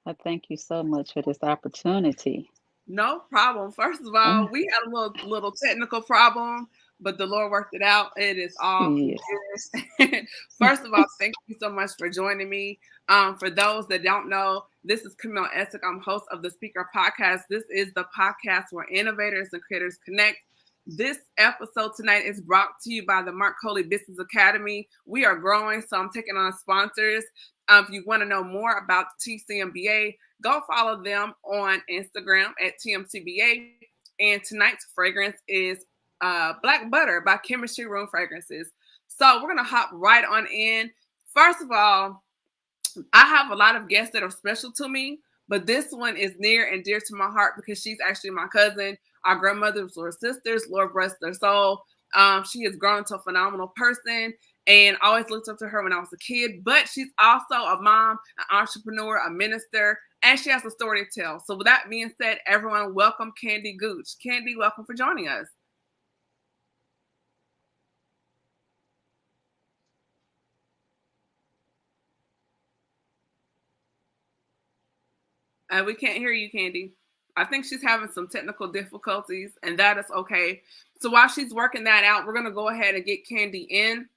I thank you so much for this opportunity. No problem. First of all, we had a little technical problem, but the Lord worked it out. It is all Yes. good. First of all, thank you so much for joining me. For those that don't know, this is Camille Essick. I'm host of the Speaker Podcast. This is the podcast where innovators and creators connect. This episode tonight is brought to you by the Mark Coley Business Academy. We are growing, so I'm taking on sponsors. If you want to know more about TCMBA, go follow them on Instagram at TMCBA. And tonight's fragrance is Black Butter by Chemistry Room Fragrances. So we're going to hop right on in. First of all, I have a lot of guests that are special to me, but this one is near and dear to my heart because she's actually my cousin. Our grandmothers were sisters. Lord bless their soul. She has grown into a phenomenal person, and I always looked up to her when I was a kid. But she's also a mom, an entrepreneur, a minister, and she has a story to tell. So with that being said, everyone, welcome Candy Gooch. Candy, welcome for joining us. We can't hear you, Candy. I think she's having some technical difficulties, and that is okay. So while she's working that out, we're going to go ahead and get Candy in.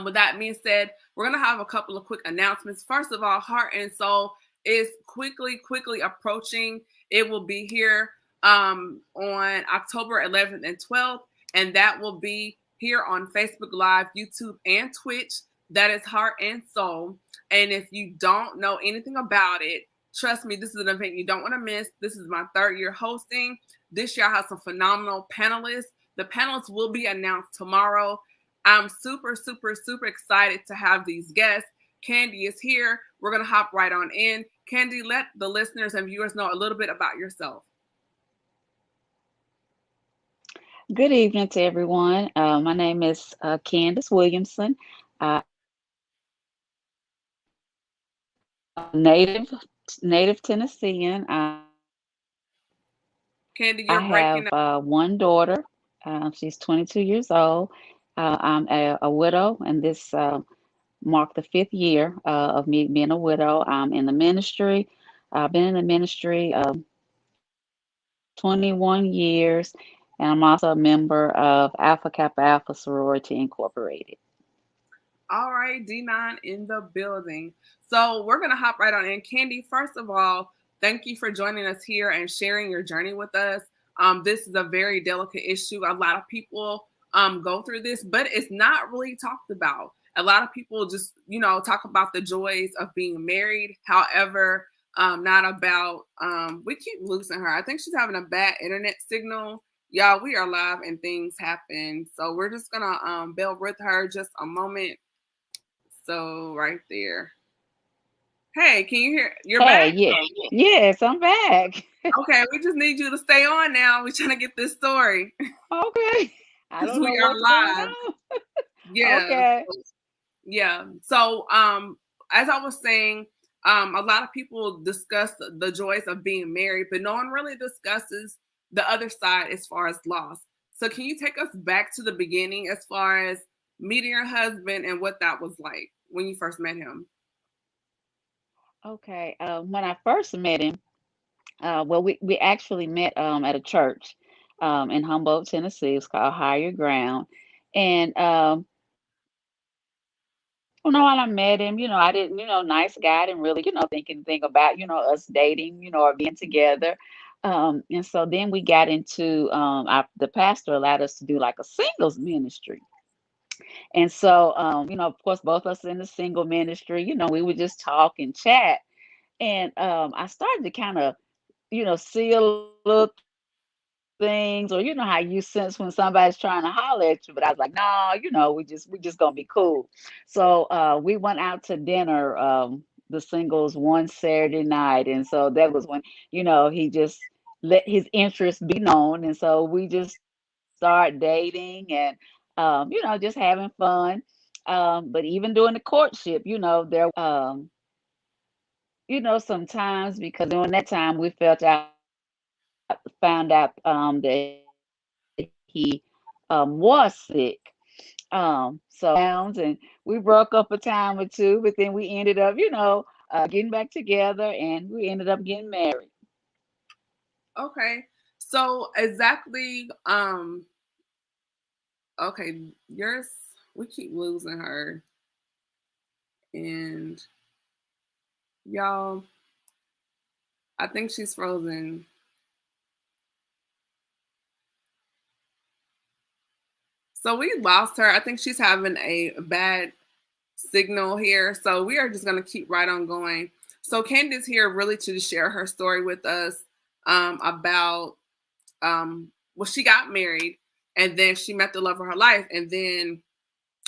With that being said, we're going to have a couple of quick announcements. First of all, Heart and Soul is quickly approaching. It will be here on October 11th and 12th, and that will be here on Facebook Live, YouTube, and Twitch. That is Heart and Soul. And if you don't know anything about it, trust me, this is an event you don't want to miss. This is my third year hosting. This year I have some phenomenal panelists. The panelists will be announced tomorrow. I'm super excited to have these guests. Candy is here. We're going to hop right on in. Candy, let the listeners and viewers know a little bit about yourself. Good evening to everyone. My name is Candice Williamson. Native Tennessean. Candy, I you're breaking have up. one daughter. She's 22 years old. I'm a widow, and this marked the fifth year of me being a widow. I'm in the ministry. I've been in the ministry 21 years, and I'm also a member of Alpha Kappa Alpha Sorority Incorporated. All right, D9 in the building. So we're going to hop right on in. Candy, first of all, thank you for joining us here and sharing your journey with us. This is a very delicate issue. A lot of people go through this, but it's not really talked about. A lot of people just, talk about the joys of being married. However, not about, we keep losing her. I think she's having a bad internet signal. Y'all, we are live and things happen. So we're just going to bear with her just a moment. So right there. Hey, can you hear? You're Hey, back? yes, I'm back. Okay, we just need you to stay on now. We're trying to get this story Okay. I because don't know we what's are going live. on. Yeah. Okay. Yeah. So as I was saying, a lot of people discuss the joys of being married, but no one really discusses the other side as far as loss. So can you take us back to the beginning as far as meeting your husband and what that was like when you first met him? Okay. When I first met him, well, we actually met at a church in Humboldt, Tennessee. It's called Higher Ground. And when I met him, I didn't, nice guy. I didn't really, think anything about, us dating, or being together. And so then we got into, the pastor allowed us to do like a singles ministry. And so, of course, both of us in the single ministry, we would just talk and chat. And I started to kind of, see a little things, or how you sense when somebody's trying to holler at you. But I was like, no, we just gonna be cool. So we went out to dinner, the singles one Saturday night, and so that was when he just let his interest be known, and so we just start dating and just having fun. But even during the courtship, there sometimes because during that time we found out that he was sick. So and we broke up a time or two, but then we ended up, getting back together, and we ended up getting married. Okay. So exactly, okay, yours, we keep losing her. And y'all, I think she's frozen. So we lost her. I think she's having a bad signal here. So we are just going to keep right on going. So Candice here really to share her story with us about well, she got married and then she met the love of her life, and then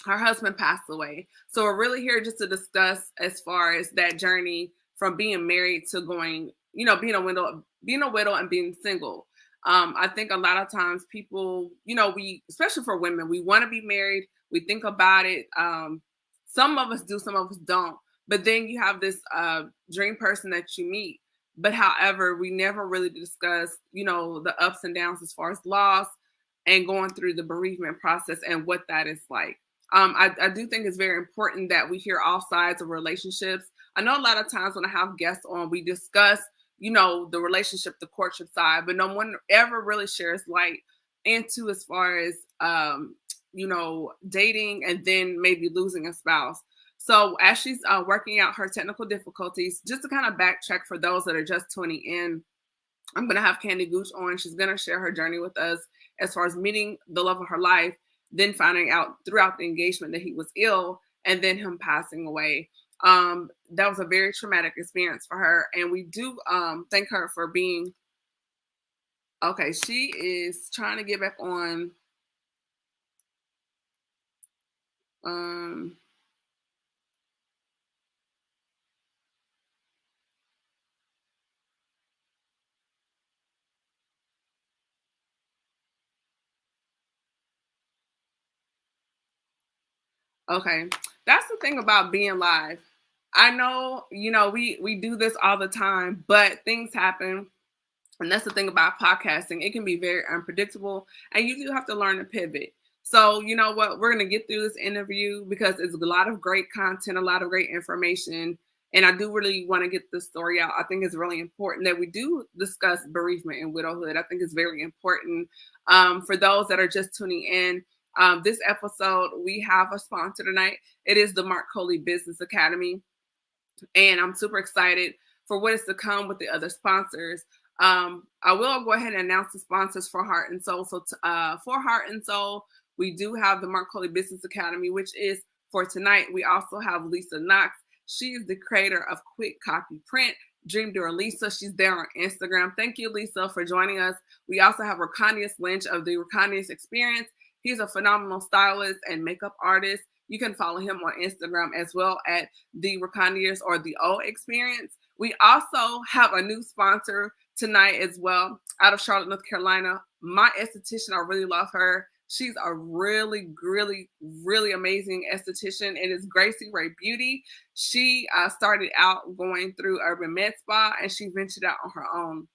her husband passed away. So we're really here just to discuss as far as that journey from being married to going, being a widow and being single. I think a lot of times people, we, especially for women, we want to be married. We think about it. Some of us do, some of us don't. But then you have this dream person that you meet. But however, we never really discuss, the ups and downs as far as loss and going through the bereavement process and what that is like. I do think it's very important that we hear all sides of relationships. I know a lot of times when I have guests on, we discuss, the relationship, the courtship side, but no one ever really shares light into as far as, dating and then maybe losing a spouse. So as she's working out her technical difficulties, just to kind of backtrack for those that are just tuning in, I'm going to have Candy Gooch on. She's going to share her journey with us as far as meeting the love of her life, then finding out throughout the engagement that he was ill, and then him passing away. That was a very traumatic experience for her. And we do thank her for being, okay, she is trying to get back on. Okay, that's the thing about being live. I know, we do this all the time, but things happen. And that's the thing about podcasting. It can be very unpredictable, and you do have to learn to pivot. So, you know what? We're going to get through this interview because it's a lot of great content, a lot of great information. And I do really want to get this story out. I think it's really important that we do discuss bereavement and widowhood. I think it's very important for those that are just tuning in. This episode, we have a sponsor tonight. It is the Mark Coley Business Academy. And I'm super excited for what is to come with the other sponsors. I will go ahead and announce the sponsors for Heart and Soul. So for Heart and Soul, we do have the Mark Coley Business Academy, which is for tonight. We also have Lisa Knox. She is the creator of Quick Copy Print. Dream Doer Lisa. She's there on Instagram. Thank you, Lisa, for joining us. We also have Racondius Lynch of the Racondius Experience. He's a phenomenal stylist and makeup artist. You can follow him on Instagram as well at the Racondius or the O Experience. We also have a new sponsor tonight as well out of Charlotte, North Carolina. My esthetician, I really love her. She's a really, really, really amazing esthetician. It is Gracie Ray Beauty. She started out going through Urban Med Spa, and she ventured out on her own.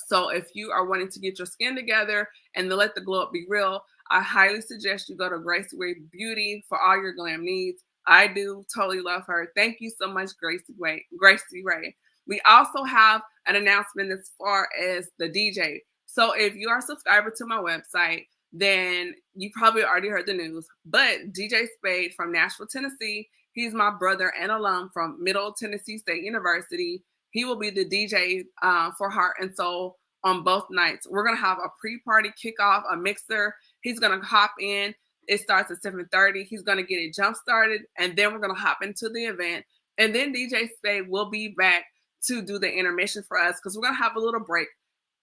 So if you are wanting to get your skin together and to let the glow up be real, I highly suggest you go to Gracie Ray Beauty for all your glam needs. I do totally love her. Thank you so much, Gracie Ray. We also have an announcement as far as the DJ. So if you are a subscriber to my website, then you probably already heard the news. But DJ Spade from Nashville, Tennessee, he's my brother and alum from Middle Tennessee State University. He will be the DJ for Heart and Soul on both nights. We're going to have a pre-party kickoff, a mixer. He's going to hop in. It starts at 7:30. He's going to get it jump started, and then we're going to hop into the event. And then DJ Spade will be back to do the intermission for us because we're going to have a little break,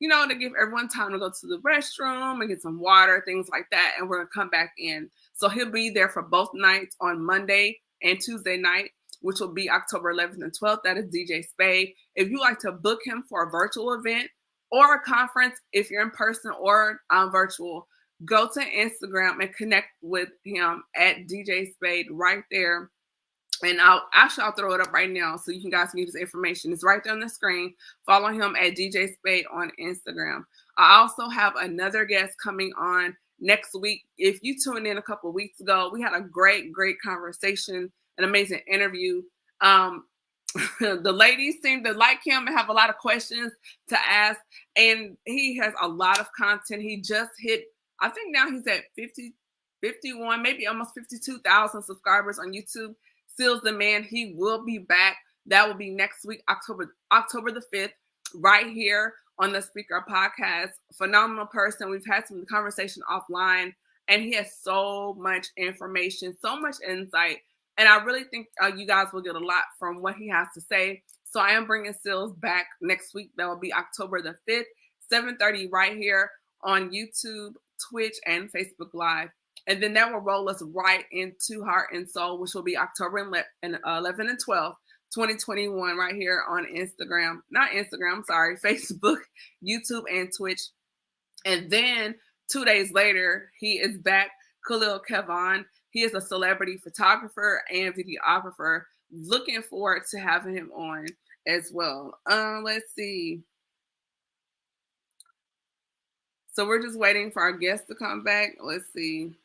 to give everyone time to go to the restroom and get some water, things like that. And we're going to come back in. So he'll be there for both nights on Monday and Tuesday night, which will be October 11th and 12th. That is DJ Spade. If you like to book him for a virtual event or a conference, if you're in person or virtual, go to Instagram and connect with him at DJ Spade right there. And I'll throw it up right now so you guys can get his information. It's right there on the screen. Follow him at DJ Spade on Instagram. I also have another guest coming on next week. If you tuned in a couple of weeks ago, we had a great, great conversation, an amazing interview. the ladies seem to like him and have a lot of questions to ask. And he has a lot of content. He just hit, I think now he's at 50, 51, maybe almost 52,000 subscribers on YouTube. Seals the man. He will be back. That will be next week, October the 5th, right here on the Speaker Podcast. Phenomenal person. We've had some conversation offline, and he has so much information, so much insight. And I really think you guys will get a lot from what he has to say. So I am bringing Seals back next week. That will be October the 5th, 7:30 right here on YouTube, Twitch, and Facebook Live. And then that will roll us right into Heart and Soul, which will be October 11 and 12, 2021, right here on Facebook, YouTube, and Twitch. And then 2 days later, he is back, Khalil Kevon. He is a celebrity photographer and videographer. Looking forward to having him on as well. Let's see. So we're just waiting for our guest to come back. Let's see.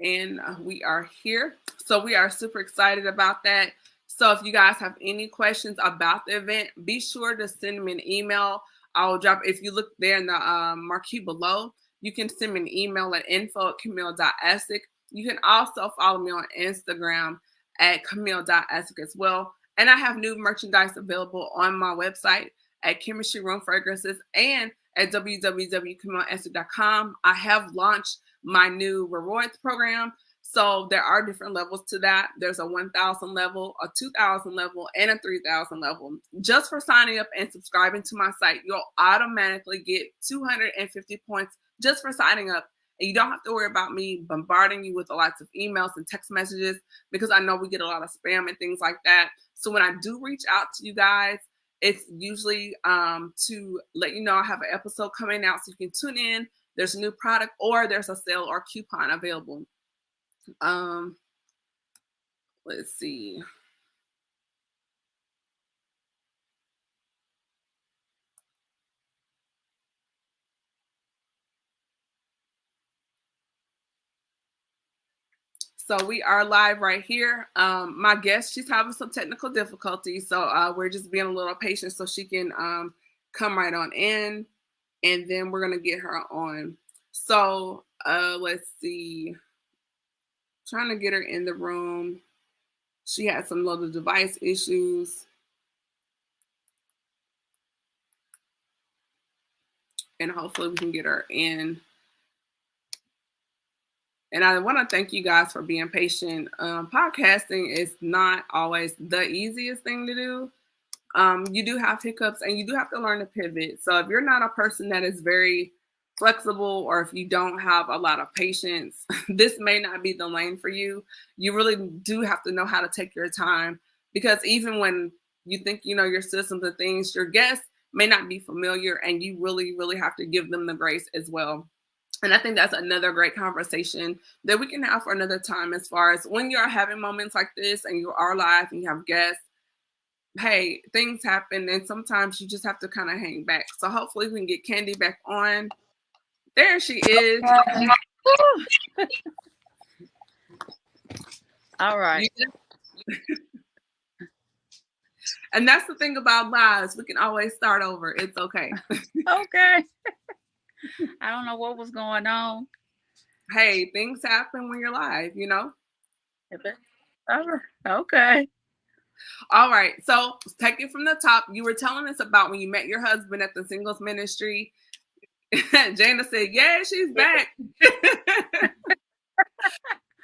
And we are here. So we are super excited about that. So if you guys have any questions about the event, be sure to send me an email. I'll drop, if you look there in the marquee below, you can send me an email at info@camille.esick. You can also follow me on Instagram at camille.esick as well. And I have new merchandise available on my website at Chemistry Room Fragrances and at www.camilleesick.com. I have launched my new rewards program. So there are different levels to that. There's a 1,000 level, a 2,000 level, and a 3,000 level. Just for signing up and subscribing to my site, you'll automatically get 250 points just for signing up. And you don't have to worry about me bombarding you with lots of emails and text messages, because I know we get a lot of spam and things like that. So when I do reach out to you guys, it's usually to let you know I have an episode coming out so you can tune in. There's a new product or there's a sale or coupon available. Let's see. So we are live right here. My guest, she's having some technical difficulties, so we're just being a little patient so she can come right on in, and then we're gonna get her on. So let's see. Trying to get her in the room. She had some little device issues. And hopefully we can get her in. And I want to thank you guys for being patient. Podcasting is not always the easiest thing to do. You do have hiccups and you do have to learn to pivot. So if you're not a person that is very flexible, or if you don't have a lot of patience, this may not be the lane for you. You really do have to know how to take your time, because even when you think you know your systems and things, your guests may not be familiar, and you really, really have to give them the grace as well. And I think that's another great conversation that we can have for another time, as far as when you're having moments like this and you are live and you have guests. Hey, things happen, and sometimes you just have to kind of hang back. So hopefully we can get Candy back on. There she is. All right. And that's the thing about lives. We can always start over. It's okay. Okay. I don't know what was going on. Hey, things happen when you're live, you know? Okay. All right. So take it from the top. You were telling us about when you met your husband at the singles ministry. Jana said, yeah, she's back.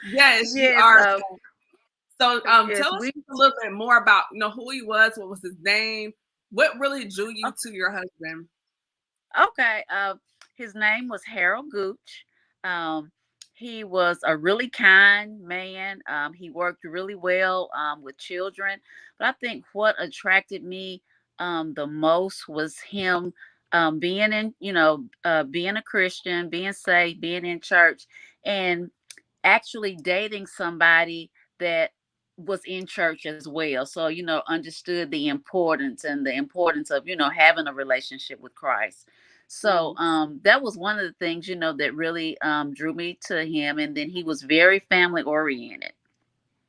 Yes, you are. So tell us a little bit more about, who he was, what was his name, what really drew you to your husband? Okay. His name was Harold Gooch. He was a really kind man. He worked really well with children. But I think what attracted me the most was him being in, being a Christian, being saved, being in church, and actually dating somebody that was in church as well. So, understood the importance of, having a relationship with Christ. So that was one of the things, that really drew me to him. And then he was very family oriented.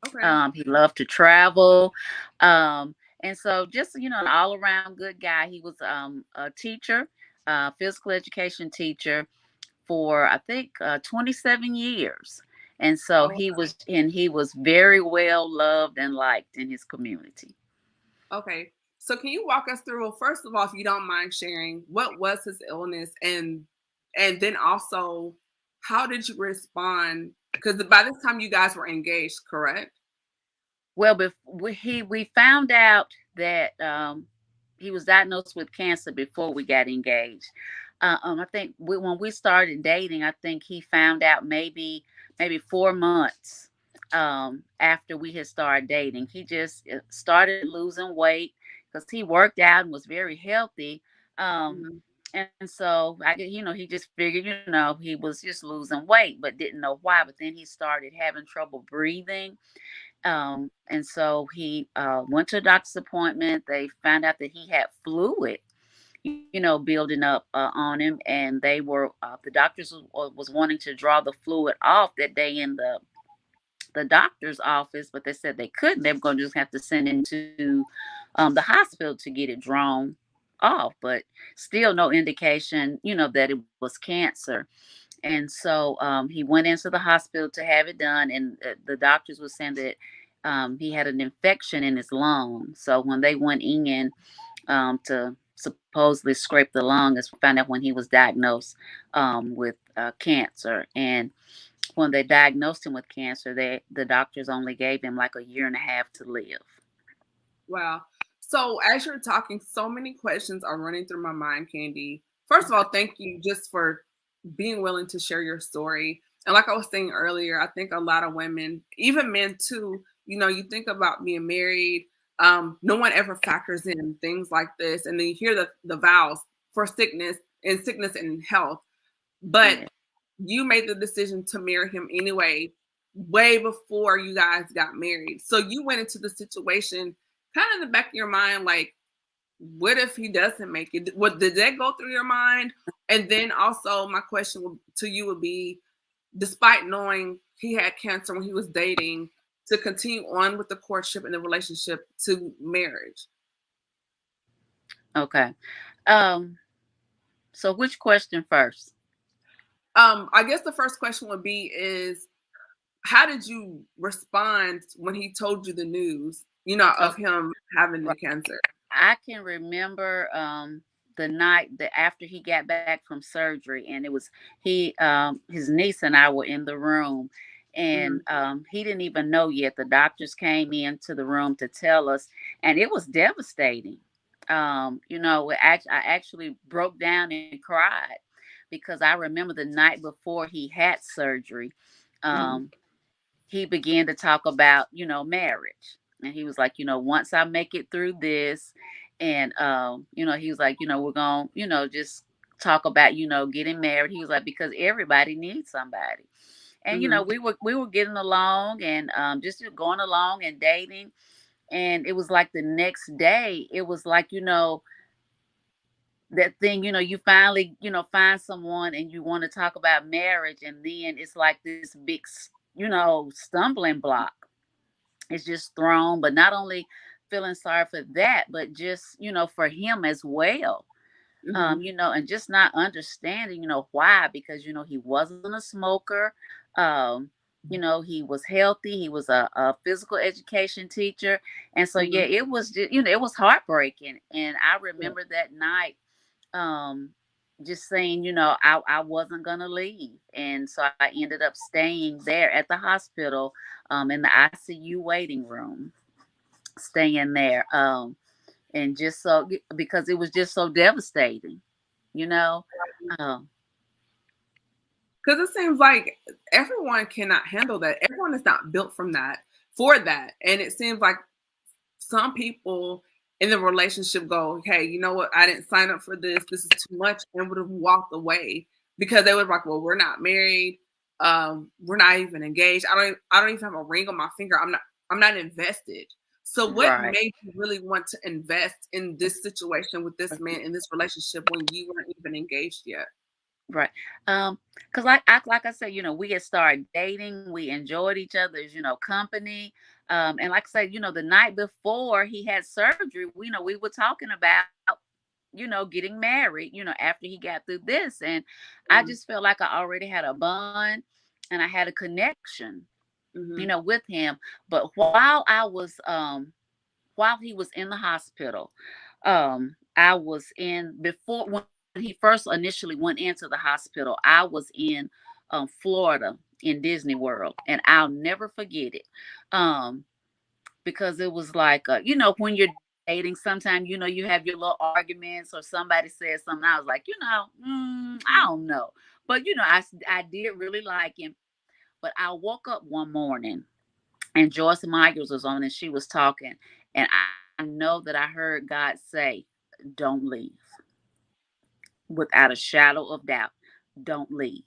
Okay. He loved to travel. And so just, an all around good guy. He was a teacher, physical education teacher for, I think, 27 years. And so Oh, he was very well loved and liked in his community. okay. So can you walk us through, well, first of all, if you don't mind sharing, what was his illness, and then also how did you respond? Because by this time you guys were engaged, correct? Well, we found out that he was diagnosed with cancer before we got engaged. I think when we started dating, I think he found out maybe 4 months after we had started dating. He just started losing weight because he worked out and was very healthy. Um, Mhm. and so he just figured, he was just losing weight, but didn't know why. But then he started having trouble breathing. And so he went to a doctor's appointment. They found out that he had fluid, building up on him, and the doctors was wanting to draw the fluid off that day in the doctor's office, but they said they couldn't. They were going to just have to send him to the hospital to get it drawn off, but still no indication, that it was cancer. And so he went into the hospital to have it done, and the doctors were saying that he had an infection in his lung. So when they went in to supposedly scrape the lung, is found out when he was diagnosed with cancer. And when they diagnosed him with cancer, the doctors only gave him like a year and a half to live. Wow. So as you're talking, so many questions are running through my mind, Candy. First of all, thank you just for being willing to share your story. And like I was saying earlier, I think a lot of women, even men too, you think about being married. No one ever factors in things like this. And then you hear the vows for sickness and health. But Yeah. you made the decision to marry him anyway, way before you guys got married. So you went into the situation kind of in the back of your mind, like, what if he doesn't make it? What did that go through your mind? And then also, my question to you would be, despite knowing he had cancer when he was dating, to continue on with the courtship and the relationship to marriage. Okay. Um, so which question first? I guess the first question would be is, how did you respond when he told you the news, of Okay. him having the Right. cancer? I can remember the night that after he got back from surgery, and it was his niece and I were in the room, and Mm-hmm. he didn't even know yet. The doctors came into the room to tell us, and it was devastating. I actually broke down and cried because I remember the night before he had surgery. Mm-hmm. Um, he began to talk about, marriage. And he was like, once I make it through this, and he was like, we're going, just talk about, getting married. He was like, because everybody needs somebody. And Mm-hmm. we were getting along and just going along and dating. And it was like the next day, it was like, that thing, you finally, find someone and you want to talk about marriage, and then it's like this big, stumbling block. It's just thrown, but not only feeling sorry for that, but just, for him as well. Mm-hmm. And just not understanding, why, because, he wasn't a smoker. Um, he was healthy. He was a physical education teacher. And so, yeah, Mm-hmm. it was just, it was heartbreaking. And I Yeah. remember that night, um, just saying, I wasn't going to leave. And so I ended up staying there at the hospital, in the ICU waiting room, staying there. And just so, because it was just so devastating, you know. Um, Because it seems like everyone cannot handle that. Everyone is not built from that for that. And it seems like some people in the relationship go, hey, you know what? I didn't sign up for this. This is too much, and would have walked away because they would be like, well, we're not married. We're not even engaged. I don't even have a ring on my finger. I'm not invested. So what Right. made you really want to invest in this situation with this man in this relationship when you weren't even engaged yet? Right. Because like I said, we had started dating. We enjoyed each other's, company. And like I said, the night before he had surgery, we were talking about, getting married, after he got through this. And I Mm-hmm. just felt like I already had a bond and I had a connection, Mm-hmm. with him. But while he was in the hospital, I was in before when he first initially went into the hospital. I was in Florida in Disney World, and I'll never forget it. Um, because it was like, when you're dating, sometimes you have your little arguments or somebody says something. I was like, I don't know, but I did really like him. But I woke up one morning and Joyce Myers was on and she was talking. And I know that I heard God say, don't leave. Without a shadow of doubt, don't leave.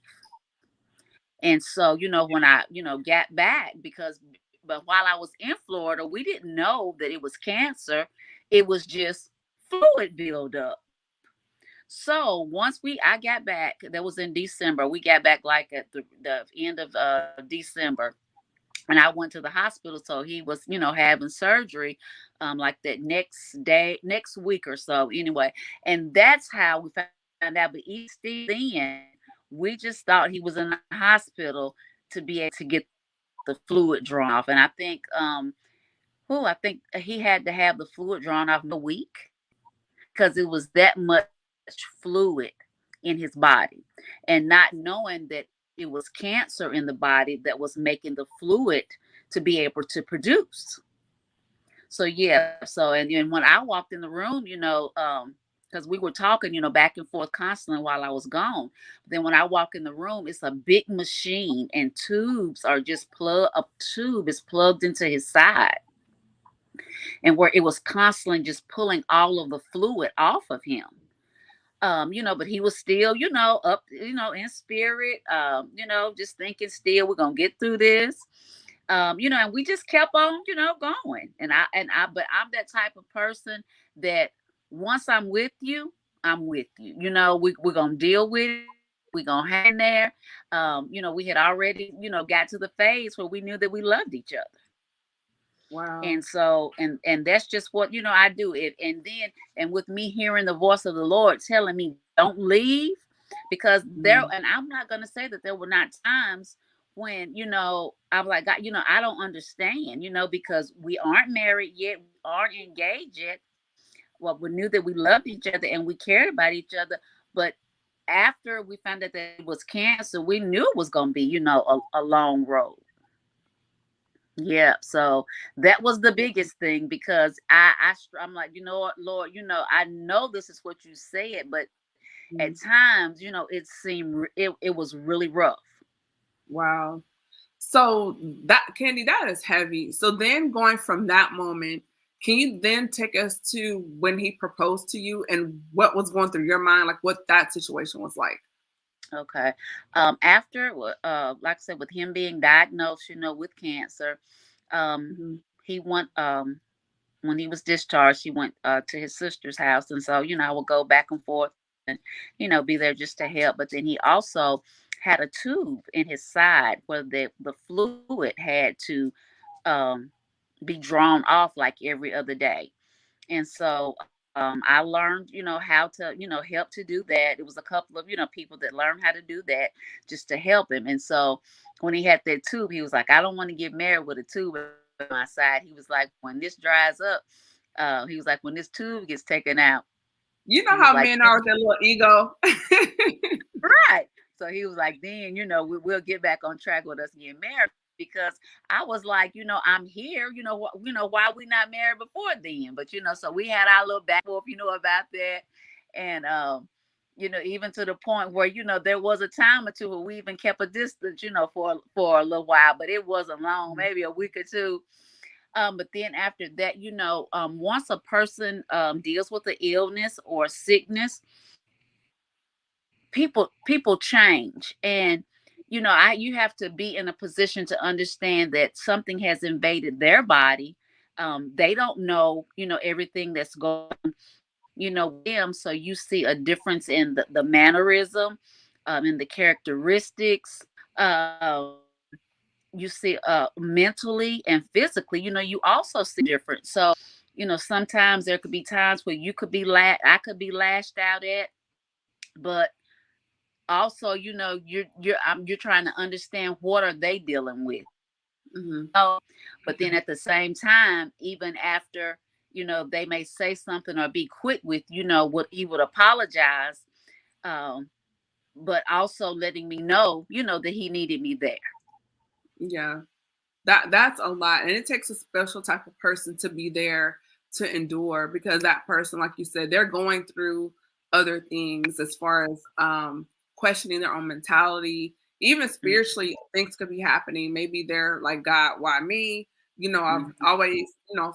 And so, when I, got back, but while I was in Florida, we didn't know that it was cancer. It was just fluid buildup. So once I got back, that was in December. We got back like at the end of December, and I went to the hospital. So he was, having surgery, like that next day, next week or so. Anyway, and that's how we found out. But even still, then we just thought he was in the hospital to be able to get the fluid drawn off. And I think he had to have the fluid drawn off a week because it was that much fluid in his body, and not knowing that it was cancer in the body that was making the fluid to be able to produce. So yeah, and when I walked in the room, because we were talking, back and forth constantly while I was gone. Then when I walk in the room, it's a big machine and tubes are just a tube is plugged into his side, and where it was constantly just pulling all of the fluid off of him. But he was still, up, in spirit, just thinking still, we're gonna get through this. And we just kept on, going. But I'm that type of person that once I'm with you, I'm with you. We're gonna deal with it. We're gonna hang in there. We had already, got to the phase where we knew that we loved each other. Wow. And so, and that's just what, I do it. And with me hearing the voice of the Lord telling me, don't leave, because Mm-hmm. and I'm not going to say that there were not times when, I'm like, God, I don't understand, because we aren't married yet, we aren't engaged yet. Well, we knew that we loved each other and we cared about each other. But after we found out that it was cancer, we knew it was going to be, a long road. Yeah, so that was the biggest thing, because I'm like, what, Lord, I know this is what you said, but at times, it was really rough. Wow. So that, Candy, that is heavy. So then going from that moment, can you then take us to when he proposed to you and what was going through your mind, like what that situation was like? Okay. After, like I said, with him being diagnosed, with cancer, Mm-hmm. he went, when he was discharged, he went to his sister's house. And so, I would go back and forth and, be there just to help. But then he also had a tube in his side where the fluid had to um, be drawn off like every other day. And so I learned, how to, help to do that. It was a couple of, people that learned how to do that just to help him. And so when he had that tube, he was like, I don't want to get married with a tube at my side. He was like, when this dries up, he was like, when this tube gets taken out, You he know was how like, men are with their little ego. right. So he was like, then, we'll get back on track with us getting married, because I was like, I'm here, why we not married before then? But, so we had our little back and forth, about that. And, even to the point where, there was a time or two where we even kept a distance, for a little while, but it wasn't long, maybe a week or two. But then after that, once a person deals with the illness or sickness, people change. And you have to be in a position to understand that something has invaded their body They don't know, everything that's going, with them. So you see a difference in the mannerism, in the characteristics. You see mentally and physically, you also see different. So, sometimes there could be times where you could be I could be lashed out at, but also, you're trying to understand what are they dealing with. Mm-hmm. But then at the same time, even after, they may say something or be quick with, what he would apologize, um, but also letting me know, that he needed me there. Yeah. That's a lot, and it takes a special type of person to be there to endure, because that person, like you said, they're going through other things as far as questioning their own mentality. Even spiritually, things could be happening. Maybe they're like, God, why me? I've always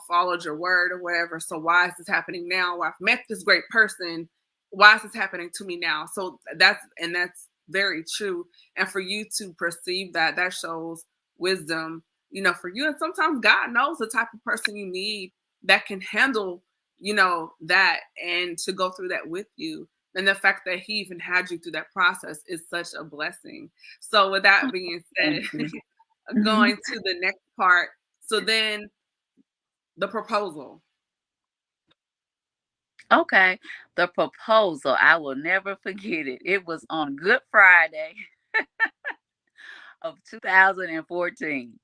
followed your word or whatever, so why is this happening now? Well, I've met this great person, why is this happening to me now? So that's very true. And for you to perceive that shows wisdom, for you. And sometimes God knows the type of person you need that can handle, that, and to go through that with you. And the fact that he even had you through that process is such a blessing. So with that being said, going to the next part. So then the proposal. Okay. The proposal, I will never forget it. It was on Good Friday of 2014.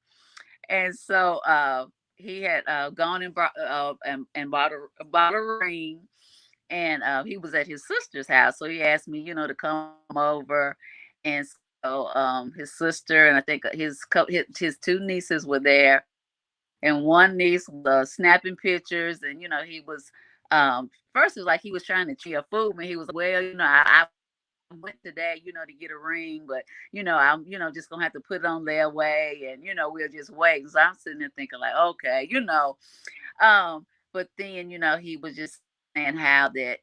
And so he had gone and bought a ring, and he was at his sister's house. So he asked me, to come over. And so his sister and I think his two nieces were there, and one niece was snapping pictures, and he was first it was like he was trying to cheat a fool me. He was like, well, I went today, to get a ring, but I'm, just gonna have to put it on their way, and we'll just wait. So I'm sitting there thinking like, okay, but then he was just saying how that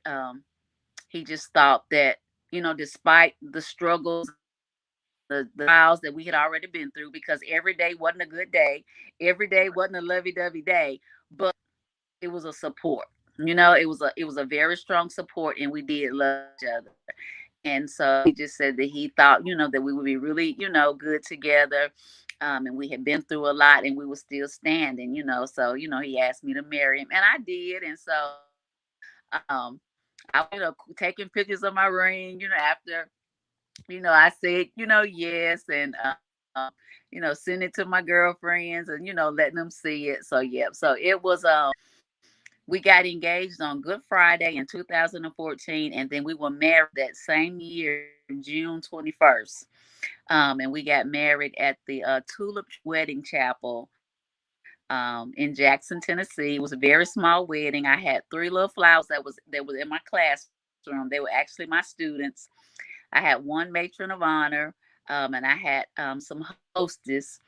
he just thought that despite the struggles, the trials that we had already been through, because every day wasn't a good day, every day wasn't a lovey-dovey day, but it was a support. It was a very strong support, and we did love each other. And so he just said that he thought, that we would be really, good together. And we had been through a lot, and we were still standing, So, he asked me to marry him, and I did. And so um, I ended up taking pictures of my ring, after, I said, yes. And, send it to my girlfriends and, letting them see it. So, yeah. So it was, we got engaged on Good Friday in 2014, and then we were married that same year, June 21st. And we got married at the Tulip Wedding Chapel in Jackson, Tennessee. It was a very small wedding. I had three little flowers that was in my classroom. They were actually my students. I had one matron of honor, and I had some hostess,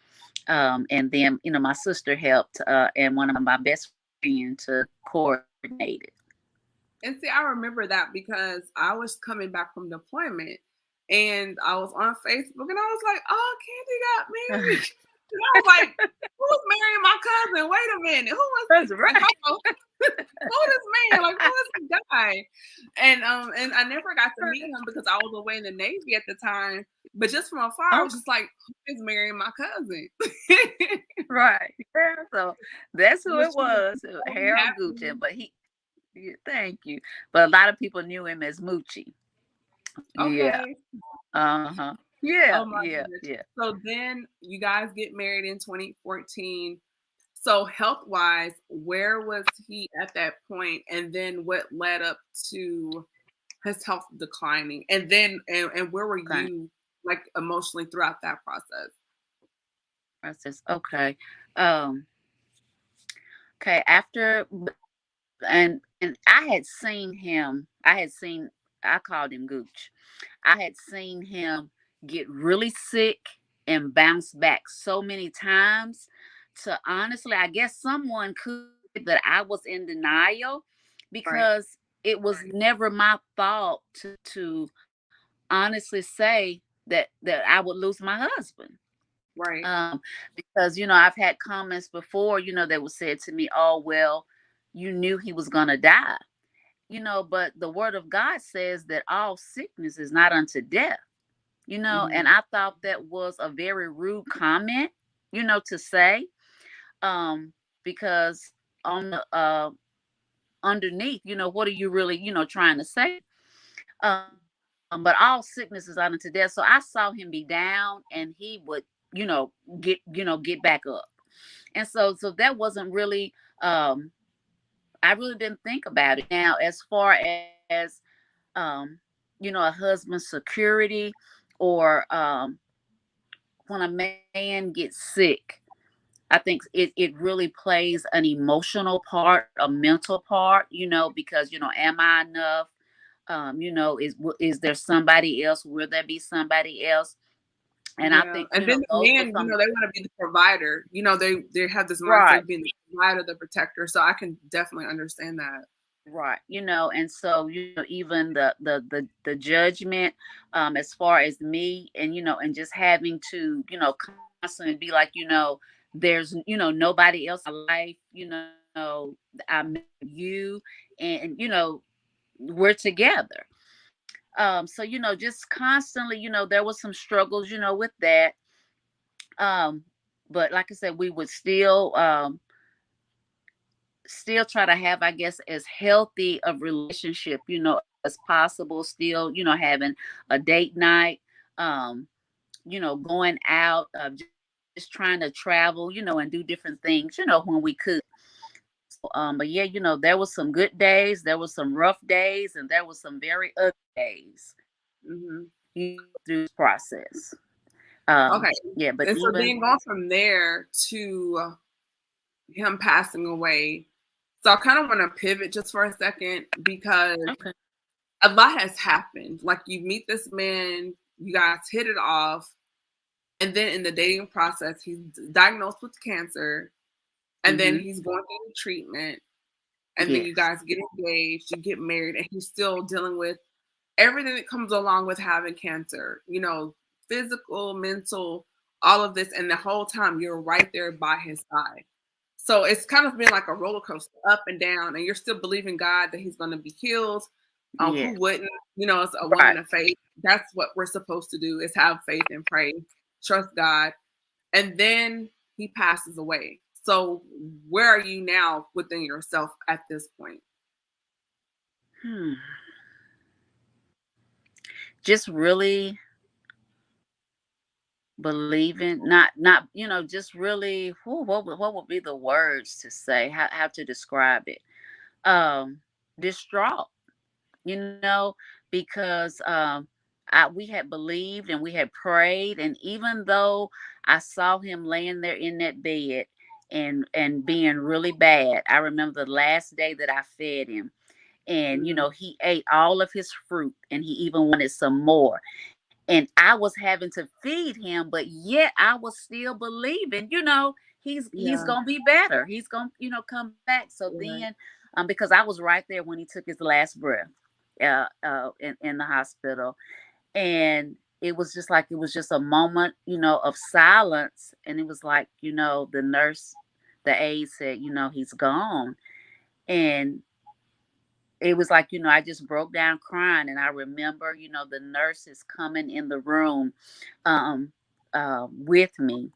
and then my sister helped, and one of my best friends to coordinate it. And see, I remember that because I was coming back from deployment and I was on Facebook and I was like, oh, Candy got married. And I was like, who's marrying my cousin? Wait a minute. Who was That's like, right. who this man? Like, who is this guy? And I never got to meet him because I was away in the Navy at the time. But just from afar, I was just like, who is marrying my cousin? Right. Yeah, so that's who Which it was, Harold Gooch. But thank you. But a lot of people knew him as Moochie. Yeah. okay. Uh-huh. Yeah, Oh my yeah, goodness. yeah. So then you guys get married in 2014. So health wise, where was he at that point? And then what led up to his health declining? And then and where were Okay. you like emotionally throughout that process? Process. Okay. Um, okay, after and I had seen him. I called him Gooch. I had seen him get really sick and bounce back so many times. To honestly, I guess someone could, but I was in denial Right. because it was never my thought to honestly say that I would lose my husband. Right. Because, I've had comments before, that was said to me, oh, well, you knew he was going to die, but the word of God says that all sickness is not unto death, and Mm-hmm. I thought that was a very rude comment, to say, because on the, underneath, what are you really, trying to say? But all sickness is unto death. So I saw him be down and he would, you know, get back up. And so that wasn't really, I really didn't think about it. Now, as far as, um, a husband's security, or when a man gets sick, I think it really plays an emotional part, a mental part, because, am I enough? Is there somebody else? Will there be somebody else? And I Yeah. think, And then the those were men, some. they want to be the provider. They have this mindset Right, of being the provider, the protector. So I can definitely understand that. right. And so, even the judgment, as far as me, and, and just having to, constantly be like, there's, nobody else in my life, I met you, and, we're together. So, just constantly, there was some struggles, with that. Um, but like I said, we would still try to have, I guess, as healthy of relationship, as possible. Still, having a date night, going out, just trying to travel, and do different things, when we could. So, but yeah, there was some good days, there was some rough days, and there was some very ugly days, Hmm. through this process. Okay. Yeah, but And so even then going from there to him passing away. So I kind of want to pivot just for a second because okay, a lot has happened. Like you meet this man, you guys hit it off, and then in the dating process, he's diagnosed with cancer, and then mm-hmm, he's going through the treatment, and then you yes, guys get engaged, you get married, and he's still dealing with everything that comes along with having cancer, physical, mental, all of this. And the whole time you're right there by his side. So it's kind of been like a roller coaster, up and down, and you're still believing God that he's going to be healed. Who yes, wouldn't? As a woman right. of faith, that's what we're supposed to do, is have faith and pray, trust God. And then he passes away. So where are you now within yourself at this point? Hmm. Just really believing, not, just really, what would be the words to say, how to describe it? Distraught, you know, because we had believed and we had prayed, and even though I saw him laying there in that bed and being really bad, I remember the last day that I fed him, and Mm-hmm. he ate all of his fruit, and he even wanted some more, and I was having to feed him, but yet I was still believing, he's Yeah. gonna be better, he's gonna, come back. So then, Right. because I was right there when he took his last breath, in the hospital, and it was just a moment, of silence, and it was like, the aide said, he's gone, and it was like, I just broke down crying. And I remember, the nurses coming in the room, um, with me,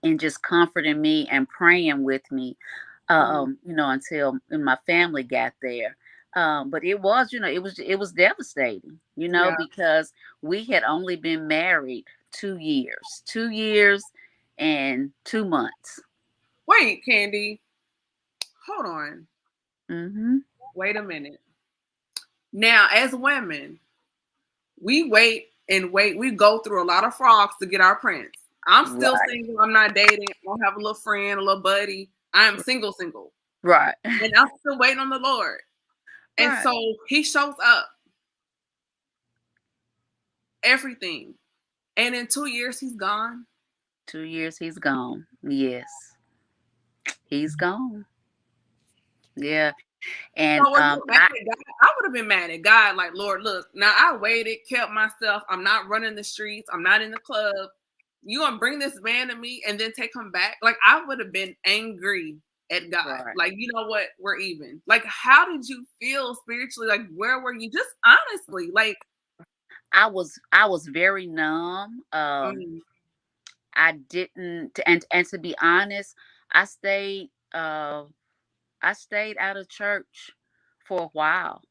and just comforting me and praying with me, Mm. until my family got there. But it was, it was devastating, Yeah. because we had only been married 2 years, 2 years and 2 months. Wait, Candy, hold on. Mm-hmm. Wait a minute. Now, as women, we wait and wait. We go through a lot of frogs to get our prince. I'm still Right. single. I'm not dating. I don't have a little friend, a little buddy. I am single, single. Right. And I'm still waiting on the Lord. And Right. so he shows up, everything. And in 2 years, he's gone. 2 years he's gone. Yes. He's gone. Yeah. And So were you mad at God? I would have been mad at God, like, Lord, look, now I waited, kept myself. I'm not running the streets. I'm not in the club. you gonna bring this man to me and then take him back? Like, I would have been angry at God. Right. Like, you know what? We're even. Like, how did you feel spiritually? Like, where were you? Just honestly, like, I was very numb. mm, I didn't, and to be honest, I stayed uh I stayed out of church for a while.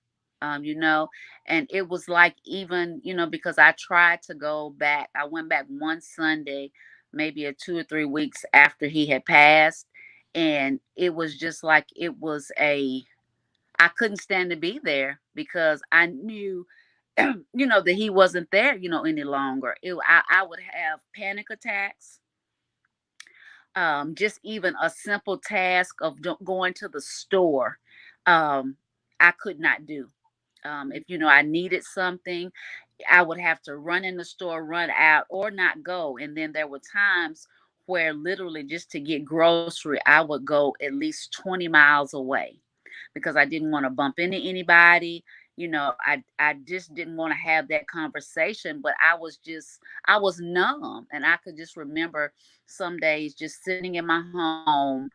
You know, and it was like, even, because I tried to go back. I went back one Sunday, maybe a 2 or 3 weeks after he had passed, and it was just like, I couldn't stand to be there because I knew, that he wasn't there, any longer. I would have panic attacks. Just even a simple task of going to the store, um, I could not do. If I needed something, I would have to run in the store, run out, or not go. And then there were times where literally just to get grocery, I would go at least 20 miles away because I didn't want to bump into anybody. I just didn't want to have that conversation, but I was numb. And I could just remember some days just sitting in my home,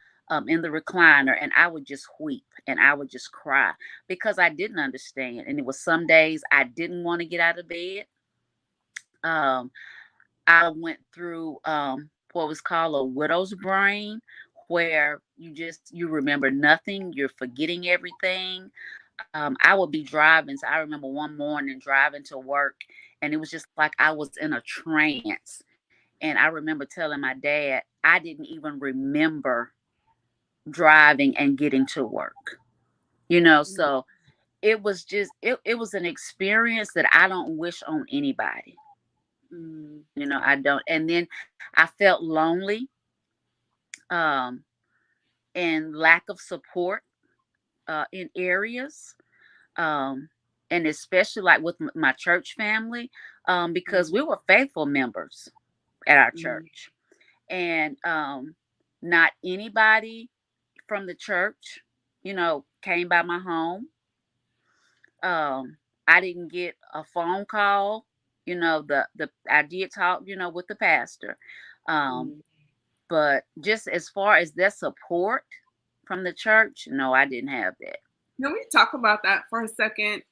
in the recliner, and I would just weep and I would just cry because I didn't understand. And it was some days I didn't want to get out of bed. Um, I went through what was called a widow's brain, where you remember nothing, you're forgetting everything. I would be driving. So I remember one morning driving to work, and it was just like I was in a trance. And I remember telling my dad I didn't even remember driving and getting to work. mm, So it was an experience that I don't wish on anybody. mm, I don't. And then I felt lonely, um, and lack of support in areas, um, and especially like with my church family, because we were faithful members at our mm, church, and not anybody from the church, came by my home. I didn't get a phone call. The I did talk, with the pastor, um, mm. but just as far as their support from the church, no, I didn't have that. Can we talk about that for a second?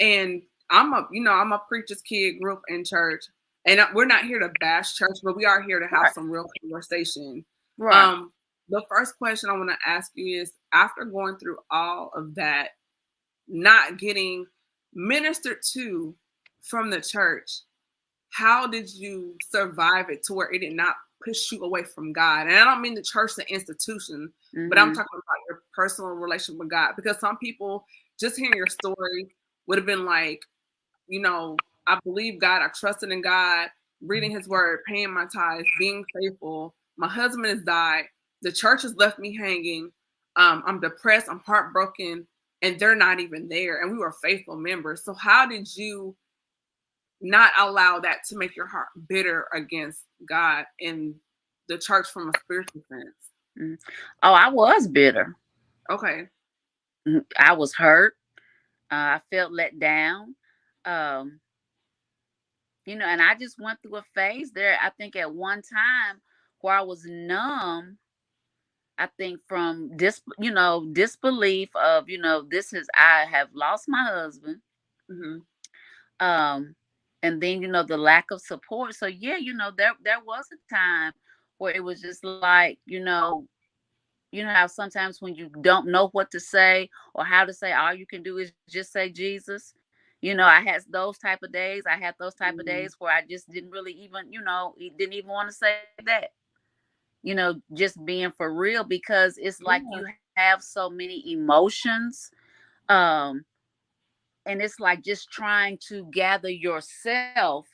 And I'm a preacher's kid, grew up in church, and we're not here to bash church, but we are here to have Right, some real conversation. right. Um, the first question I want to ask you is, after going through all of that, not getting ministered to from the church, how did you survive it to where it did not push you away from God? And I don't mean the church, the institution, but I'm Hmm. talking about your personal relation with God. Because some people, just hearing your story, would have been like, I believe God, I trusted in God, reading his word, paying my tithes, being faithful. My husband has died. The church has left me hanging. I'm depressed. I'm heartbroken. And they're not even there. And we were faithful members. So how did you not allow that to make your heart bitter against God and the church from a spiritual sense? Hmm. Oh, I was bitter. Okay. I was hurt. I felt let down. Um, and I just went through a phase there. I think at one time where I was numb. I think from disbelief of, this is, I have lost my husband. Hmm. Um, and then, the lack of support. So yeah, there was a time where it was just like, how sometimes when you don't know what to say or how to say, all you can do is just say Jesus. I had those type of days. I had those type of days where I just didn't really even, didn't even want to say that. Just being for real, because it's like Yeah. you have so many emotions. Um, and it's like just trying to gather yourself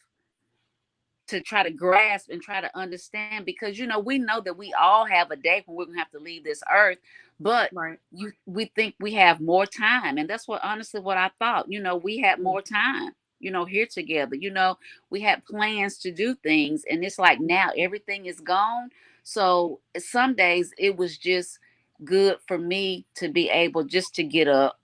to try to grasp and try to understand, because we know that we all have a day when we're gonna have to leave this earth, but Right. we think we have more time. And that's what, honestly, what I thought. We had more time, here together. We had plans to do things, and it's like now everything is gone. So some days it was just good for me to be able just to get up,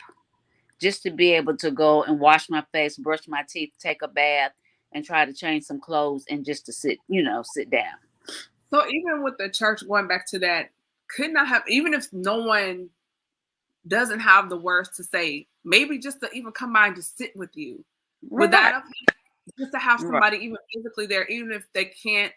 just to be able to go and wash my face, brush my teeth, take a bath, and try to change some clothes and just to sit, sit down. So even with the church, going back to that, could not have, even if no one doesn't have the words to say, maybe just to even come by and just sit with you. Would that have, just to have somebody even physically there, even if they can't,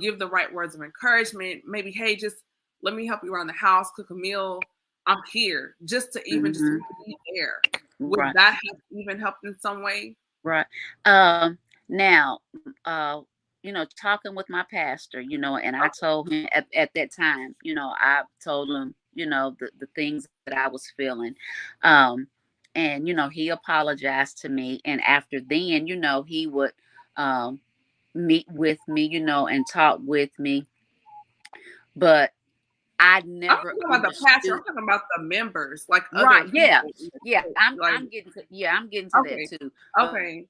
give the right words of encouragement, maybe, hey, just let me help you around the house, cook a meal. I'm here, just to even just be there. Would that have even helped in some way? Right. Now, talking with my pastor, and I told him at that time, I told him, the things that I was feeling. And, he apologized to me. And after then, he would meet with me, and talk with me. But I never I'm talking about the pastor. I'm talking about the members, like other people. Yeah. I'm getting to that too. Okay.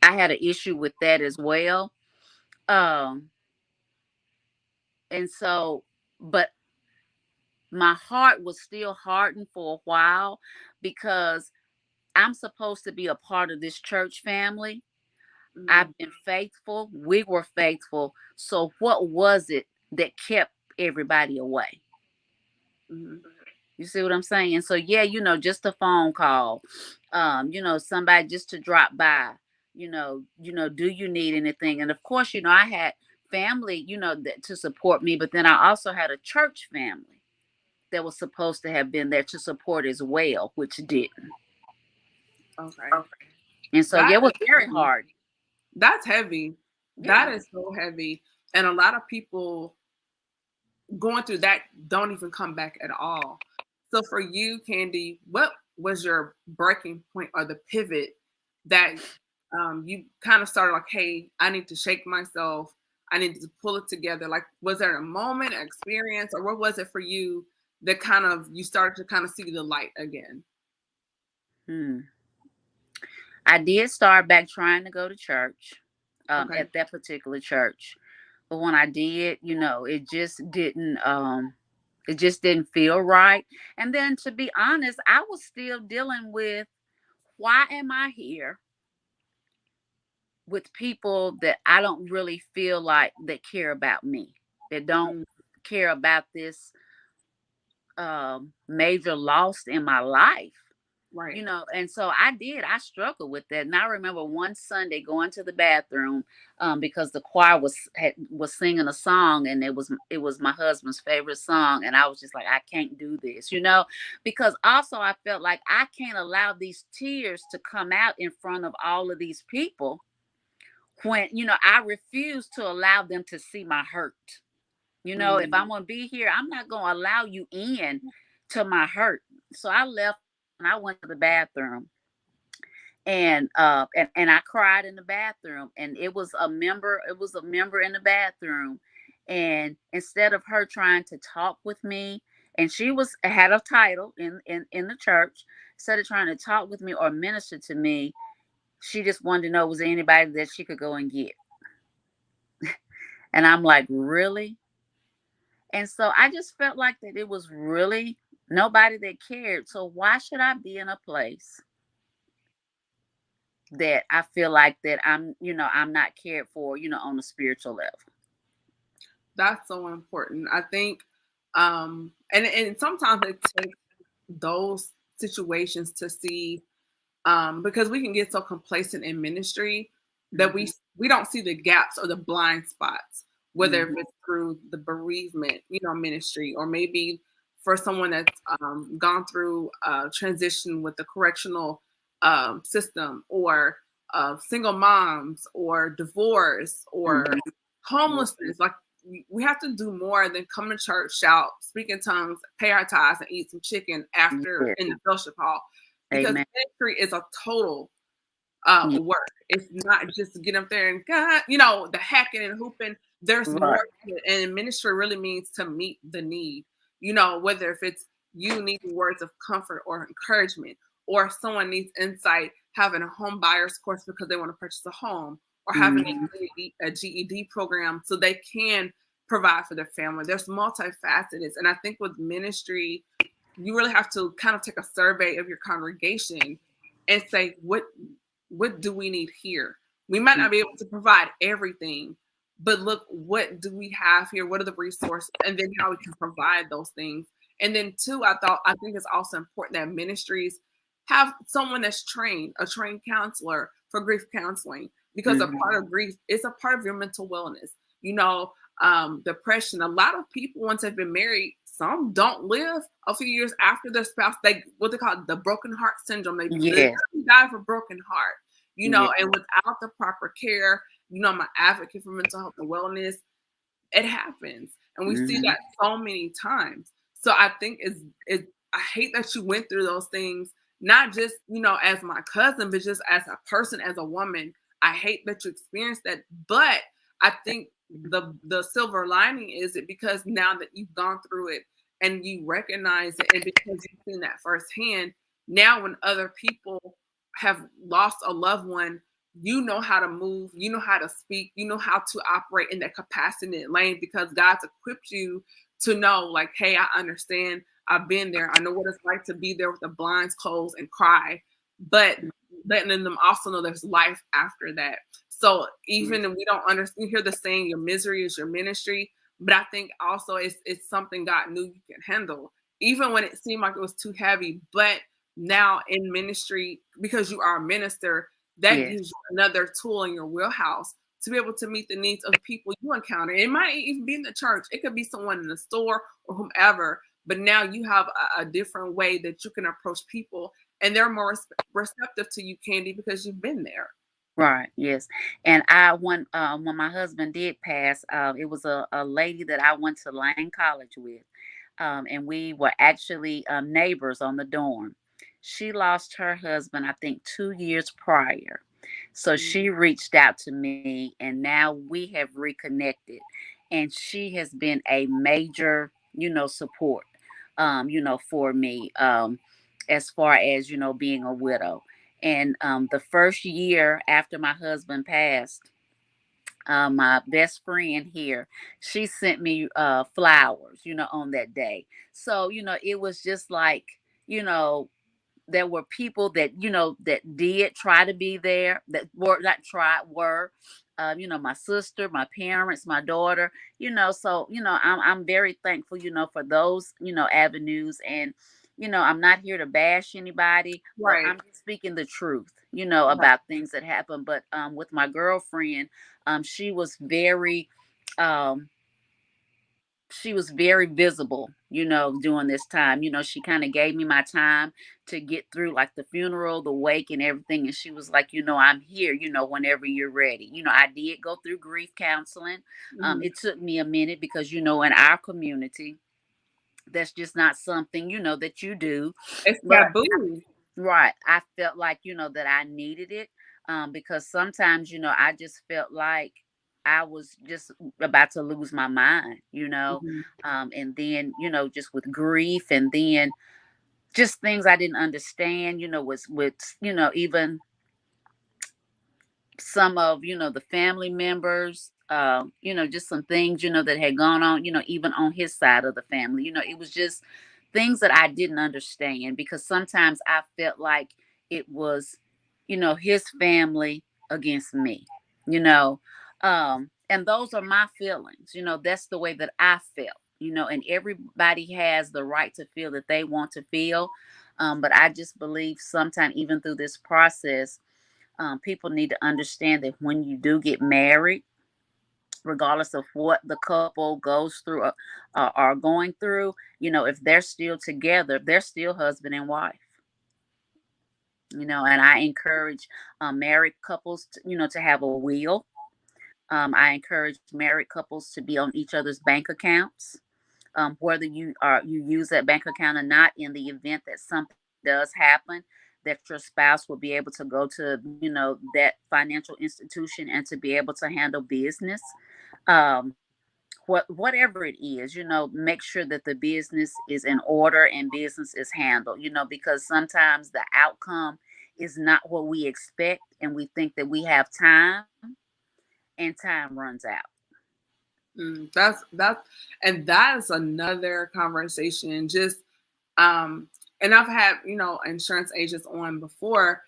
I had an issue with that as well. And so, but my heart was still hardened for a while because I'm supposed to be a part of this church family. I've been faithful. We were faithful. So what was it that kept everybody away? You see what I'm saying? So yeah, just a phone call, somebody just to drop by, do you need anything? And of course, I had family, that to support me, but then I also had a church family that was supposed to have been there to support as well, which didn't. Okay. And so it was very hard. That's heavy. Yeah. That is so heavy. And a lot of people going through that don't even come back at all. So for you, Candy, what was your breaking point or the pivot that you kind of started like, hey, I need to shake myself. I need to pull it together. Like, was there a moment, an experience, or what was it for you that kind of you started to kind of see the light again? I did start back trying to go to church at that particular church. But when I did, it just didn't feel right. And then to be honest, I was still dealing with, why am I here with people that I don't really feel like that care about me, that don't care about this major loss in my life. Right. And so I struggled with that. And I remember one Sunday going to the bathroom because the choir was singing a song, and it was my husband's favorite song. And I was just like, I can't do this, because also I felt like I can't allow these tears to come out in front of all of these people when, I refuse to allow them to see my hurt. If I'm going to be here, I'm not going to allow you in to my hurt. So I left and I went to the bathroom, and I cried in the bathroom, and it was a member in the bathroom. And instead of her trying to talk with me, and she had a title in the church, instead of trying to talk with me or minister to me, she just wanted to know, was there anybody that she could go and get? And I'm like, really? And so I just felt like that it was really nobody that cared. So why should I be in a place that I feel like that I'm not cared for, on a spiritual level? That's so important. I think, and sometimes it takes those situations to see, because we can get so complacent in ministry that we don't see the gaps or the blind spots, whether it's through the bereavement, ministry, or maybe for someone that's gone through a transition with the correctional system, or single moms, or divorce, or homelessness. Like, we have to do more than come to church, shout, speak in tongues, pay our tithes, and eat some chicken after in the fellowship hall. Because ministry is a total work. It's not just to get up there and the hacking and hooping. There's more to it. And ministry really means to meet the need. Whether if it's you needing words of comfort or encouragement, or if someone needs insight, having a home buyer's course because they want to purchase a home, or having a GED program so they can provide for their family. There's multifaceted. And I think with ministry, you really have to kind of take a survey of your congregation and say, what do we need here? We might not be able to provide everything, but look, what do we have here? What are the resources? And then how we can provide those things. And then two, I think it's also important that ministries have someone that's trained, a trained counselor for grief counseling, because a part of grief is a part of your mental wellness. You know, depression. A lot of people, once they've been married, some don't live a few years after their spouse. They, what they call the broken heart syndrome. They die of a broken heart. You know, and without the proper care, you know, I'm an advocate for mental health and wellness. It happens, and we see that so many times. So I think I hate that you went through those things, not just, you know, as my cousin, but just as a person, as a woman. I hate that you experienced that, but I think the silver lining is it, because now that you've gone through it and you recognize it, and because you've seen that firsthand, now when other people have lost a loved one, you know how to move, you know how to speak, you know how to operate in that compassionate lane, because God's equipped you to know, like, hey, I understand. I've been there. I know what it's like to be there with the blinds closed and cry, but letting them also know there's life after that. So even if we don't understand, you hear the saying, your misery is your ministry, but I think also it's something God knew you can handle, even when it seemed like it was too heavy. But now in ministry, because you are a minister, that gives you another tool in your wheelhouse to be able to meet the needs of people you encounter. It might even be in the church. It could be someone in the store or whomever. But now you have a different way that you can approach people, and they're more receptive to you, Candy, because you've been there. Right. Yes. And when my husband did pass, it was a lady that I went to Lane College with, and we were actually neighbors on the dorm. She lost her husband, I think, 2 years prior. So she reached out to me, and now we have reconnected. And she has been a major, support, for me, as far as, being a widow. And the first year after my husband passed, my best friend here, she sent me flowers, on that day. So, it was just like, you know, there were people that that did try to be there, that were not tried were my sister, my parents, my daughter, so I'm very thankful, for those avenues. And I'm not here to bash anybody, but Right. I'm just speaking the truth, Right. about things that happen. But with my girlfriend, she was very um she was very visible, during this time. She kind of gave me my time to get through like the funeral, the wake, and everything. And she was like, I'm here, whenever you're ready. I did go through grief counseling. It took me a minute because, in our community, that's just not something, that you do. It's But taboo. right. I felt like, that I needed it, because sometimes, I just felt like I was just about to lose my mind, and then, just with grief, and then just things I didn't understand, was with, even some of the family members, just some things that had gone on, even on his side of the family. It was just things that I didn't understand, because sometimes I felt like it was his family against me, and those are my feelings. That's the way that I felt, and everybody has the right to feel that they want to feel. But I just believe sometimes, even through this process, people need to understand that when you do get married, regardless of what the couple goes through, are going through, if they're still together, they're still husband and wife. And I encourage married couples to have a will. I encourage married couples to be on each other's bank accounts, whether you use that bank account or not. In the event that something does happen, that your spouse will be able to go to that financial institution and to be able to handle business. um, whatever it is, make sure that the business is in order and business is handled, because sometimes the outcome is not what we expect, and we think that we have time, and time runs out. That's and that is another conversation. Just Um, and I've had, insurance agents on before,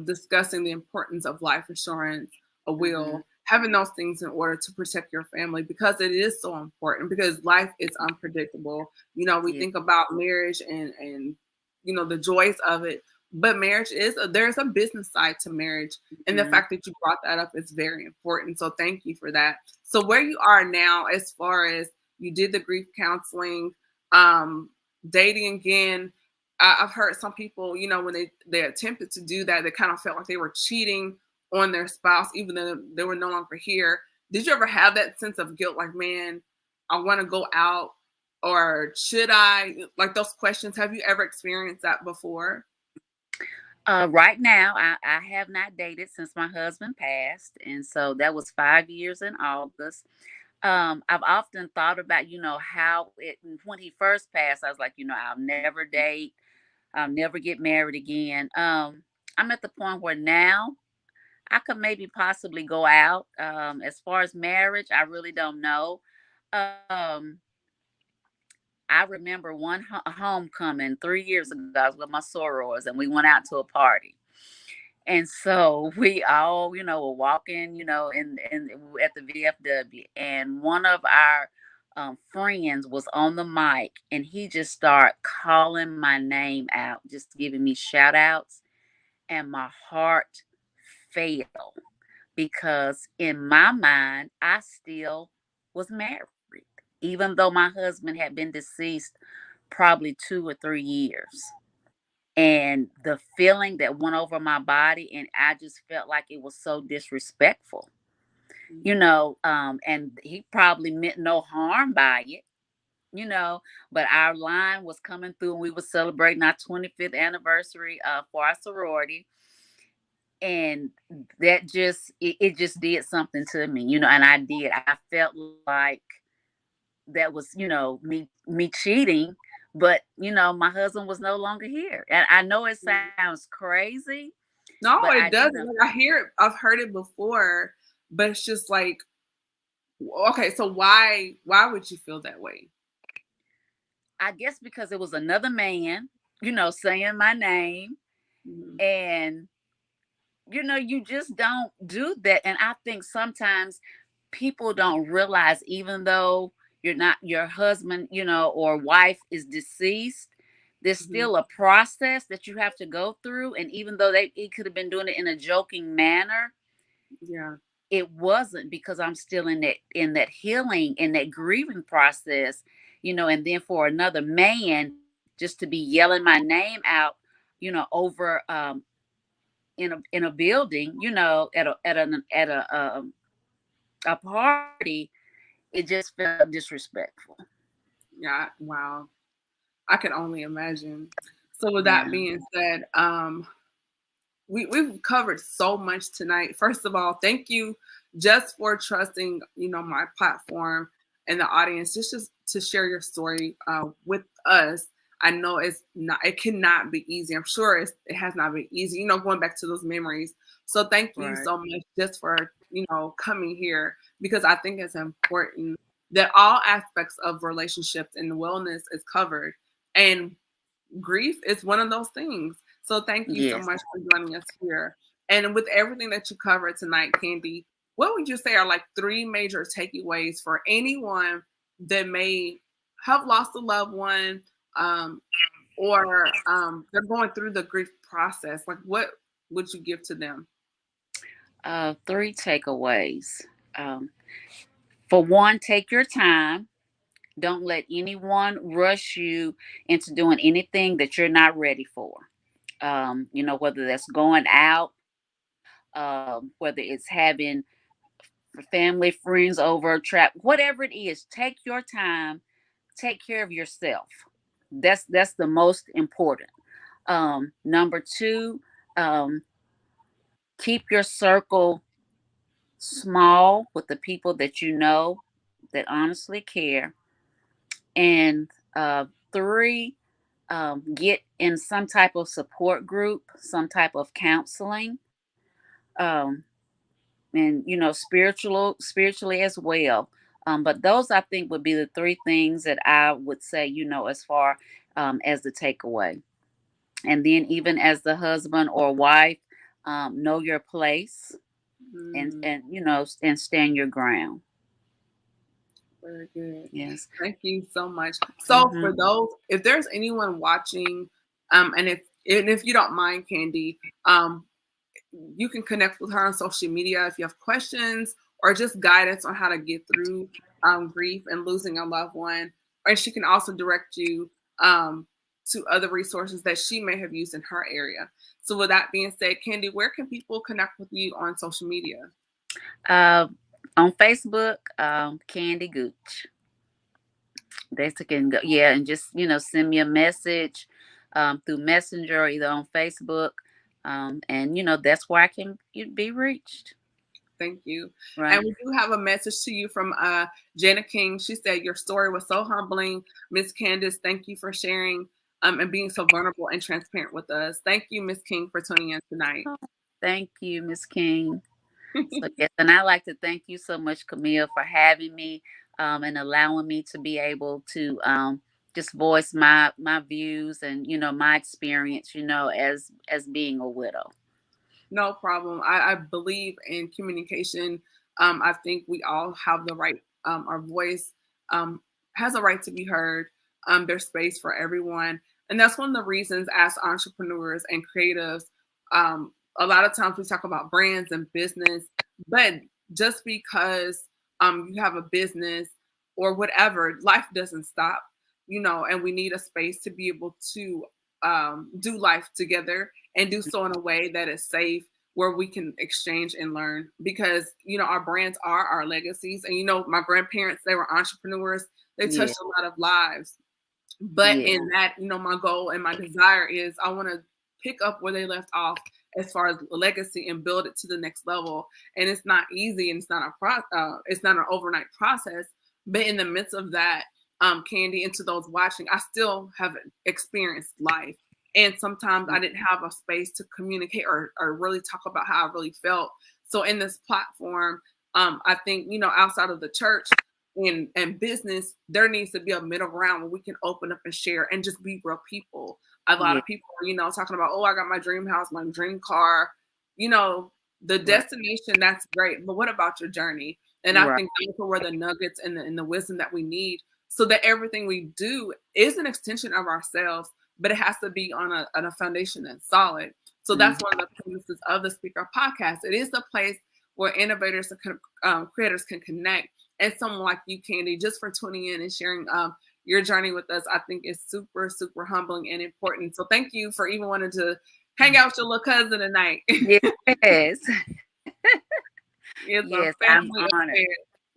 discussing the importance of life insurance, a Mm-hmm. will, having those things in order to protect your family, because it is so important, because life is unpredictable. We Yeah. think about marriage and the joys of it, but marriage there's a business side to marriage, and the Mm-hmm. fact that you brought that up is very important. So thank you for that. So where you are now, as far as you did the grief counseling, um, dating again. I've heard some people, when they attempted to do that, they kind of felt like they were cheating on their spouse, even though they were no longer here. Did you ever have that sense of guilt, like, man, I want to go out, or should I? Like those questions. Have you ever experienced that before? Right now, I have not dated since my husband passed, and so that was 5 years in August. I've often thought about, how it when he first passed. I was like, I'll never date, I'll never get married again. I'm at the point where now I could maybe possibly go out. As far as marriage, I really don't know. Um, I remember one homecoming 3 years ago. I was with my sorors, and we went out to a party. And so we all, were walking, in at the VFW, and one of our friends was on the mic, and he just started calling my name out, just giving me shout outs, and my heart fell because in my mind, I still was married, even though my husband had been deceased probably 2 or 3 years. And the feeling that went over my body, and I just felt like it was so disrespectful, and he probably meant no harm by it, but our line was coming through, and we were celebrating our 25th anniversary for our sorority. And that it just did something to me, and I felt like that was, me cheating, but my husband was no longer here. And I know it sounds crazy, but No, it doesn't. Like, I hear it. I've heard it before, but it's just like, okay, so why would you feel that way? I guess because it was another man, saying my name. Mhm. And you just don't do that. And I think sometimes people don't realize, even though you're not your husband, or wife is deceased, there's Mhm. still a process that you have to go through. And even though he could have been doing it in a joking manner, Yeah. it wasn't, because I'm still in that healing, in that grieving process, and then for another man just to be yelling my name out, over in a building, at a party, it just felt disrespectful. Yeah. Wow. I can only imagine. So with that Yeah. being said, we've covered so much tonight. First of all, thank you just for trusting, my platform and the audience, just to share your story with us. I know it cannot be easy. I'm sure it has not been easy, going back to those memories. So thank you Right. so much just for, coming here, because I think it's important that all aspects of relationships and wellness is covered. And grief is one of those things. So thank you so Yes. much for joining us here. And with everything that you covered tonight, Candy, what would you say are like three major takeaways for anyone that may have lost a loved one, um, or they're going through the grief process? Like, what would you give to them? Three takeaways. Um, for one, take your time. Don't let anyone rush you into doing anything that you're not ready for. Whether that's going out, whether it's having family, friends over, trap, whatever it is, take your time, take care of yourself. That's the most important. Number two, um, keep your circle small with the people that you know that honestly care. And three, get in some type of support group, some type of counseling, um, and spiritually as well. But those, I think, would be the three things that I would say, as far as the takeaway. And then even as the husband or wife, know your place Mm, and and stand your ground. very good. Yes. Thank you so much. So Hmm. for those, if there's anyone watching, and if you don't mind, Candy, you can connect with her on social media if you have questions or just guidance on how to get through grief and losing a loved one. And she can also direct you to other resources that she may have used in her area. So with that being said, Candy, where can people connect with you on social media? Uh, on Facebook, Candy Gooch. They can go, yeah, and just send me a message through Messenger or either on Facebook, and that's where I can be reached. Thank you. And Right. we do have a message to you from Jenna King. She said, your story was so humbling. Miss Candice, thank you for sharing and being so vulnerable and transparent with us. Thank you, Miss King, for tuning in tonight. Oh, thank you, Miss King. So yes, and I like to thank you so much, Camille, for having me and allowing me to be able to just voice my views and my experience, as being a widow. No problem. I believe in communication. I think we all have the right, our voice um, has a right to be heard. There's space for everyone. And that's one of the reasons, as entrepreneurs and creatives, a lot of times we talk about brands and business, but just because you have a business or whatever, life doesn't stop, and we need a space to be able to do life together and do so in a way that is safe, where we can exchange and learn, because our brands are our legacies. And my grandparents, they were entrepreneurs. They Yeah, touched a lot of lives. But yeah, in that, my goal and my desire is I want to pick up where they left off as far as legacy and build it to the next level. And it's not easy, and it's not an overnight process. But in the midst of that, Candy, and to those watching, I still have experienced life. And sometimes I didn't have a space to communicate or really talk about how I really felt. So in this platform, I think, outside of the church, and business, there needs to be a middle ground where we can open up and share and just be real people. A lot yeah. of people are, talking about, oh, I got my dream house, my dream car, you know, the Right, destination, that's great. But what about your journey? And I right. think those are where the nuggets and the wisdom that we need, so that everything we do is an extension of ourselves, but it has to be on a foundation that's solid. So Mm. that's one of the premises of the Speaker Podcast. It is a place where innovators and creators can connect, and someone like you, Candy, just for tuning in and sharing your journey with us, I think is super, super humbling and important. So thank you for even wanting to hang out with your little cousin tonight. Yes. It's a Yes, I'm family honored.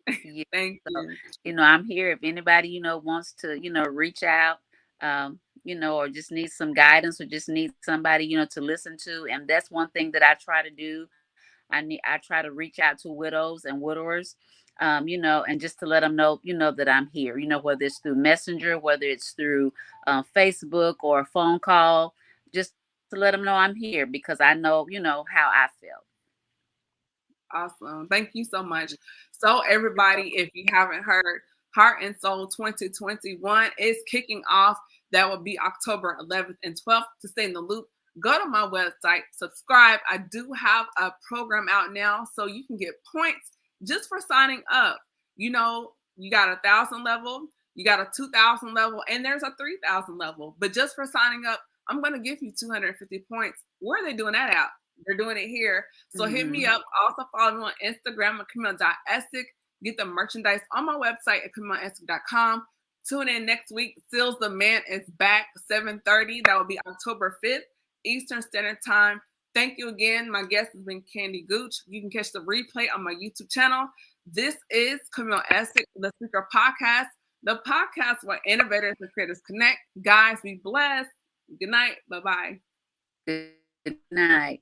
affair. Yeah. Thank So, you. I'm here if anybody, wants to, reach out, or just needs some guidance or just needs somebody, to listen to. And that's one thing that I try to do. I try to reach out to widows and widowers, and just to let them know, that I'm here, whether it's through Messenger, whether it's through Facebook or a phone call, just to let them know I'm here because I know, how I felt. Awesome. Thank you so much. So, everybody, if you haven't heard, Heart and Soul 2021 is kicking off. That will be October 11th and 12th. To stay in the loop, go to my website, subscribe. I do have a program out now, so you can get points just for signing up. You got 1,000 level, you got a 2,000 level, and there's a 3,000 level. But just for signing up, I'm going to give you 250 points. Where are they doing that at? They're doing it here. So hit me Hmm. up. Also follow me on Instagram at Camille.Essick. Get the merchandise on my website at CamilleEssick.com. Tune in next week. Seals the Man is back, 7:30. That will be October 5th, Eastern Standard Time. Thank you again. My guest has been Candy Gooch. You can catch the replay on my YouTube channel. This is Camille Essick, the Speaker Podcast, the podcast where innovators and creators connect. Guys, be blessed. Good night. Bye-bye. Good night.